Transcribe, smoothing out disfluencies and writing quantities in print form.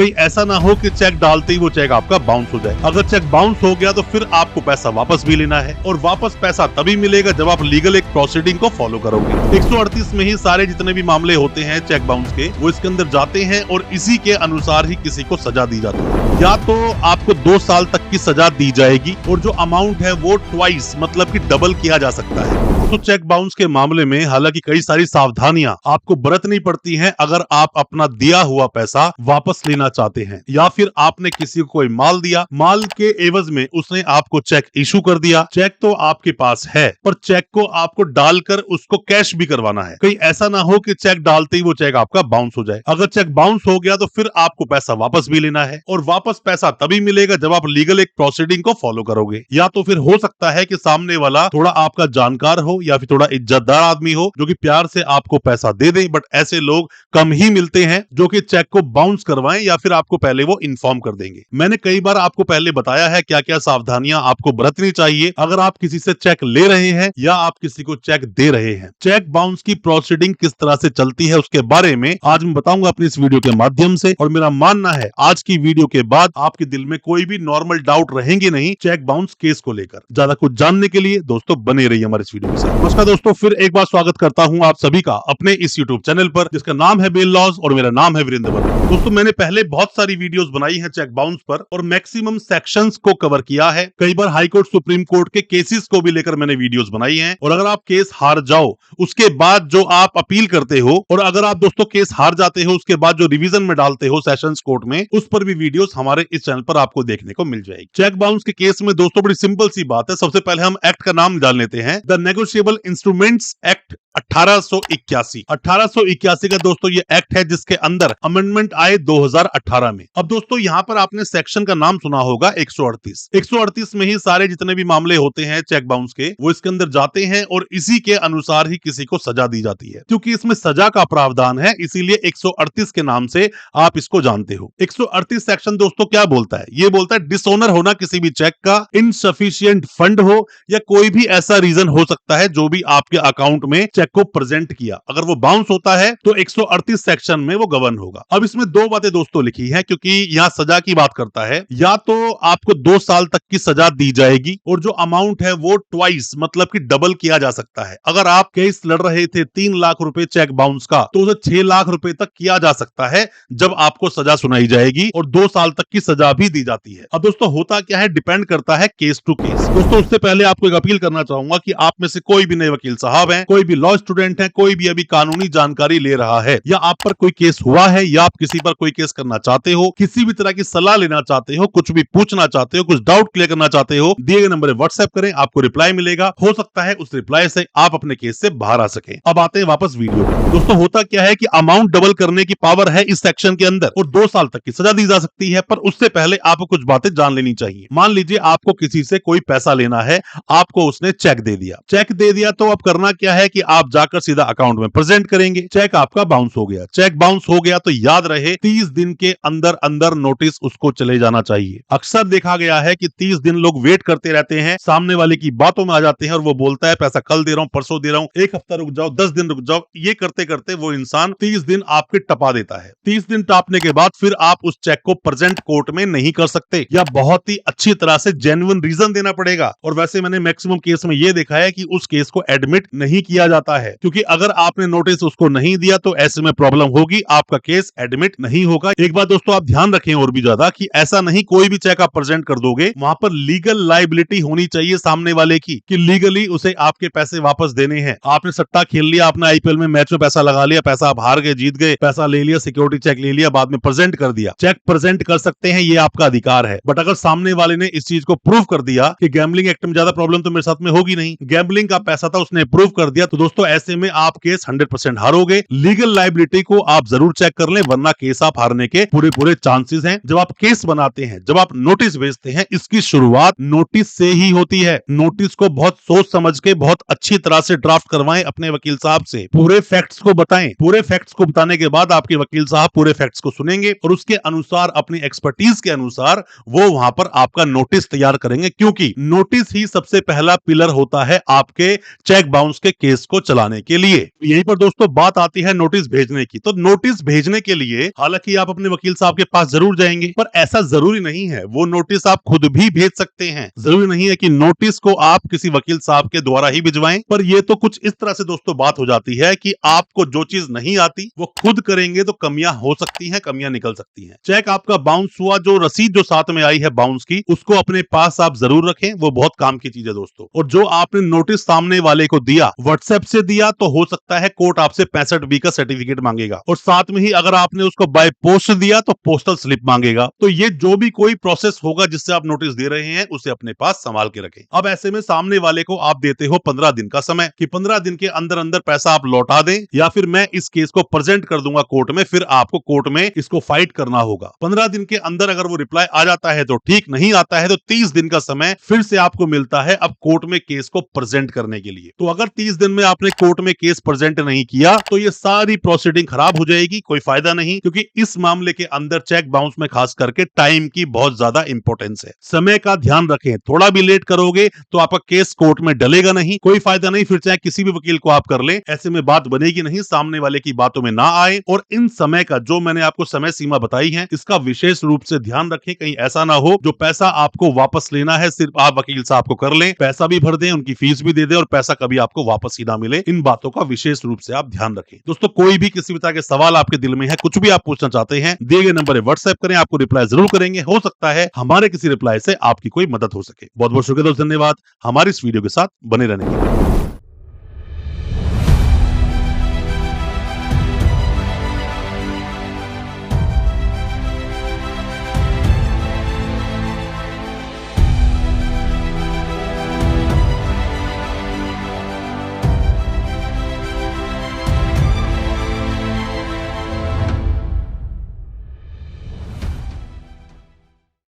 कहीं ऐसा ना हो कि चेक डालते ही वो चेक आपका बाउंस हो जाए। अगर चेक बाउंस हो गया तो फिर आपको पैसा वापस भी लेना है, और वापस पैसा तभी मिलेगा जब आप लीगल एक प्रोसीडिंग को फॉलो करोगे। 138 में ही सारे जितने भी मामले होते हैं चेक बाउंस के, वो इसके अंदर जाते हैं और इसी के अनुसार ही किसी को सजा दी जाती है। या तो आपको 2 साल तक की सजा दी जाएगी, और जो अमाउंट है वो ट्वाइस मतलब कि डबल किया जा सकता है। तो चेक बाउंस के मामले में हालांकि कई सारी सावधानियां आपको बरतनी पड़ती हैं अगर आप अपना दिया हुआ पैसा वापस लेना चाहते हैं, या फिर आपने किसी को कोई माल दिया, माल के एवज में उसने आपको चेक इशू कर दिया। चेक तो आपके पास है पर चेक को आपको डालकर उसको कैश भी करवाना है। कहीं ऐसा ना हो कि चेक डालते ही वो चेक आपका बाउंस हो जाए। अगर चेक बाउंस हो गया तो फिर आपको पैसा वापस भी लेना है, और वापस पैसा तभी मिलेगा जब आप लीगल एक प्रोसीडिंग को फॉलो करोगे। या तो फिर हो सकता है कि सामने वाला थोड़ा आपका जानकार हो या फिर थोड़ा इज्जतदार आदमी हो जो कि प्यार से आपको पैसा दे दे, बट ऐसे लोग कम ही मिलते हैं जो कि चेक को बाउंस करवाएं या फिर आपको पहले वो इन्फॉर्म कर देंगे। मैंने कई बार आपको पहले बताया है क्या क्या सावधानियां आपको बरतनी चाहिए अगर आप किसी से चेक ले रहे हैं या आप किसी को चेक दे रहे हैं। चेक बाउंस की प्रोसीडिंग किस तरह से चलती है उसके बारे में आज मैं बताऊंगा अपनी इस वीडियो के माध्यम से, और मेरा मानना है आज की वीडियो के बाद आपके दिल में कोई भी नॉर्मल डाउट रहेंगे नहीं चेक बाउंस केस को लेकर। ज्यादा कुछ जानने के लिए दोस्तों बने रहिए हमारे इस वीडियो के साथ। नमस्कार दोस्तों, फिर एक बार स्वागत करता हूं आप सभी का अपने इस यूट्यूब चैनल पर जिसका नाम है बेल लॉज, और मेरा नाम है वीरेंद्र वर्मा। दोस्तों मैंने पहले बहुत सारी वीडियोस बनाई हैं चेक बाउंस पर, और मैक्सिमम सेक्शंस को कवर किया है। कई बार हाई कोर्ट सुप्रीम कोर्ट के केसेस को भी लेकर मैंने वीडियोस बनाई हैं, और अगर आप केस हार जाओ उसके बाद जो आप अपील करते हो, और अगर आप दोस्तों केस हार जाते हो उसके बाद जो रिवीजन में डालते हो सेशंस कोर्ट में, उस पर भी वीडियोस हमारे इस चैनल पर आपको देखने को मिल जाएगी। चेक बाउंस के केस में दोस्तों बड़ी सिंपल सी बात है। सबसे पहले हम एक्ट का नाम जान लेते हैं। The negotiable instruments act 1881। 1881 का दोस्तों ये एक्ट है जिसके अंदर अमेंडमेंट आए 2018 में। अब दोस्तों यहाँ पर आपने सेक्शन का नाम सुना होगा 138। 138 में ही सारे जितने भी मामले होते हैं चेक बाउंस के, वो इसके अंदर जाते हैं और इसी के अनुसार ही किसी को सजा दी जाती है। क्योंकि इसमें सजा का प्रावधान है इसीलिए 138 के नाम से आप इसको जानते हो। 138 सेक्शन दोस्तों क्या बोलता है? ये बोलता है डिसऑनर होना किसी भी चेक का, इनसफिशिएंट फंड हो, या कोई भी ऐसा रीजन हो सकता है जो भी आपके अकाउंट में चेक को प्रेजेंट किया, अगर वो बाउंस होता है तो 138 सेक्शन में वो गवर्न होगा। अब इसमें दो बातें दोस्तों लिखी हैं क्योंकि यहाँ सजा की बात करता है। या तो आपको 2 साल तक की सजा दी जाएगी, और जो अमाउंट है वो ट्वाइस मतलब कि डबल किया जा सकता है। अगर आप केस लड़ रहे थे 3 लाख रुपए चेक बाउंस का, तो उसे 6 लाख रुपए तक किया जा सकता है जब आपको सजा सुनाई जाएगी, और 2 साल तक की सजा भी दी जाती है। अब दोस्तों होता क्या है, डिपेंड करता है केस टू केस। दोस्तों उससे पहले आपको एक अपील करना चाहूंगा कि आप में से कोई भी नए वकील साहब हैं, कोई भी लॉ स्टूडेंट है, कोई भी अभी कानूनी जानकारी ले रहा है, या आप पर कोई केस हुआ है, या आप किसी पर कोई केस करना चाहते हो, किसी भी तरह की सलाह लेना चाहते हो, कुछ भी पूछना चाहते हो, कुछ डाउट क्लियर करना चाहते हो, दिए गए नंबर व्हाट्सएप करें, आपको रिप्लाई मिलेगा। हो सकता है उस रिप्लाई से आप अपने केस से बाहर आ सके। अब आते हैं वापस वीडियो पे। दोस्तों होता क्या है कि अमाउंट डबल करने की पावर है इस सेक्शन के अंदर, और 2 साल तक की सजा दी जा सकती है। पर उससे पहले आपको कुछ बातें जान लेनी चाहिए। मान लीजिए आपको किसी से कोई पैसा लेना है, आपको उसने चेक दे दिया। चेक दे दिया तो अब करना क्या है कि आप जाकर सीधा अकाउंट में प्रेजेंट करेंगे। चेक आपका बाउंस हो गया। चेक बाउंस हो गया तो याद रहे 30 दिन के अंदर अंदर नोटिस उसको चले जाना चाहिए। अक्सर देखा गया है कि 30 दिन लोग वेट करते रहते हैं, सामने वाले की बातों में आ जाते हैं और वो बोलता है पैसा कल दे रहा हूं, परसों दे रहा हूं, 1 हफ्ता रुक जाओ, 10 दिन रुक जाओ। ये करते करते वो इंसान 30 दिन आपके टपा देता है। 30 दिन टापने के बाद फिर आप उस चेक को प्रेजेंट कोर्ट में नहीं कर सकते, या बहुत ही अच्छी तरह से जेन्युइन रीजन देना पड़ेगा। और वैसे मैंने मैक्सिमम केस में ये देखा है कि उस केस को एडमिट नहीं किया जाता है, क्योंकि अगर आपने नोटिस उसको नहीं दिया तो ऐसे में प्रॉब्लम होगी, आपका केस एडमिट नहीं होगा। एक बात दोस्तों आप ध्यान रखें और भी ज्यादा कि ऐसा नहीं कोई भी चेक आप प्रेजेंट कर दोगे, वहां पर लीगल लायबिलिटी होनी चाहिए सामने वाले की कि लीगली उसे आपके पैसे वापस देने हैं। आपने सट्टा खेल लिया, आपने आईपीएल में मैच में पैसा लगा लिया, पैसा आप हार गए, जीत गए, पैसा ले लिया, सिक्योरिटी चेक ले लिया, बाद में प्रेजेंट कर दिया। चेक प्रेजेंट कर सकते हैं, ये आपका अधिकार है। बट अगर सामने वाले ने इस चीज को प्रूव कर दिया कि गैम्बलिंग एक्ट में ज्यादा प्रॉब्लम तो मेरे साथ में होगी नहीं, गैम्बलिंग का पैसा था उसने प्रूव कर दिया, तो दोस्तों ऐसे में आप केस 100% हारोगे। लीगल लायबिलिटी को आप जरूर चेक कर लें, वरना केस आप हारने के पूरे चांसेस हैं। जब आप केस बनाते हैं, जब आप नोटिस भेजते हैं, इसकी शुरुआत नोटिस से ही होती है। नोटिस को बहुत सोच समझ के बहुत अच्छी तरह से ड्राफ्ट करवाएं अपने वकील साहब से, पूरे फैक्ट्स को बताएं। पूरे फैक्ट्स को बताने के बाद आपके वकील साहब पूरे फैक्ट्स को सुनेंगे और उसके अनुसार अपनी एक्सपर्टीज के अनुसार वो वहां पर आपका नोटिस तैयार करेंगे, क्योंकि नोटिस ही सबसे पहला पिलर होता है आपके में चेक बाउंस के केस को चलाने के लिए। यहीं पर दोस्तों बात आती है नोटिस भेजने की। तो नोटिस भेजने के लिए हालांकि आप अपने वकील साहब के पास जरूर जाएंगे, पर ऐसा जरूरी नहीं है। वो नोटिस आप खुद भी भेज सकते हैं। जरूरी नहीं है कि नोटिस को आप किसी वकील साहब के द्वारा ही भिजवाएं। पर ये तो कुछ इस तरह से दोस्तों बात हो जाती है कि आपको जो चीज नहीं आती वो खुद करेंगे तो कमियां हो सकती हैं, कमियां निकल सकती हैं। चेक आपका बाउंस हुआ, जो रसीद जो साथ में आई है बाउंस की, उसको अपने पास आप जरूर रखें। वो बहुत काम की चीज है दोस्तों। और जो आपने नोटिस सामने वाले को दिया, व्हाट्सएप से दिया, तो हो सकता है कोर्ट आपसे 65B का सर्टिफिकेट मांगेगा। और साथ में ही अगर आपने उसको बाय पोस्ट दिया तो पोस्टल स्लिप मांगेगा। तो ये जो भी कोई प्रोसेस होगा जिससे आप नोटिस दे रहे हैं, उसे अपने पास संभाल के रखें। अब ऐसे में सामने वाले को आप देते हो 15 दिन का समय कि 15 दिन के अंदर अंदर पैसा आप लौटा दें, या फिर मैं इस केस को प्रेजेंट कर दूंगा कोर्ट में, फिर आपको कोर्ट में इसको फाइट करना होगा। 15 दिन के अंदर अगर वो रिप्लाई आ जाता है तो ठीक, नहीं आता है तो 30 दिन का समय फिर से आपको मिलता है अब कोर्ट में केस को प्रेजेंट करने के लिए। तो अगर 30 दिन में आपने कोर्ट में केस प्रेजेंट नहीं किया तो ये सारी प्रोसीडिंग खराब हो जाएगी, कोई फायदा नहीं। क्योंकि इस मामले के अंदर चेक बाउंस में खास करके टाइम की बहुत ज्यादा इंपॉर्टेंस है। समय का ध्यान रखें, थोड़ा भी लेट करोगे तो आपका केस कोर्ट में डलेगा नहीं, कोई फायदा नहीं। फिर चाहे किसी भी वकील को आप कर लें, ऐसे में बात बनेगी नहीं, सामने वाले की बातों में ना आए। और इन समय का जो मैंने आपको समय सीमा बताई है, इसका विशेष रूप से ध्यान रखें। कहीं ऐसा ना हो जो पैसा आपको वापस लेना है सिर्फ आप वकील साहब को कर लें, पैसा भी भर दें, उनकी फीस भी दे दें और पैसा कभी आपको वापस ही ना मिले। इन बातों का विशेष रूप से आप ध्यान रखें। दोस्तों कोई भी किसी भी तरह के सवाल आपके दिल में है, कुछ भी आप पूछना चाहते हैं, दिए गए नंबर पर व्हाट्सएप करें, आपको रिप्लाई जरूर करेंगे। हो सकता है हमारे किसी रिप्लाई से आपकी कोई मदद हो सके। बहुत बहुत शुक्रिया दोस्तों, धन्यवाद हमारी इस वीडियो के साथ बने रहने के लिए।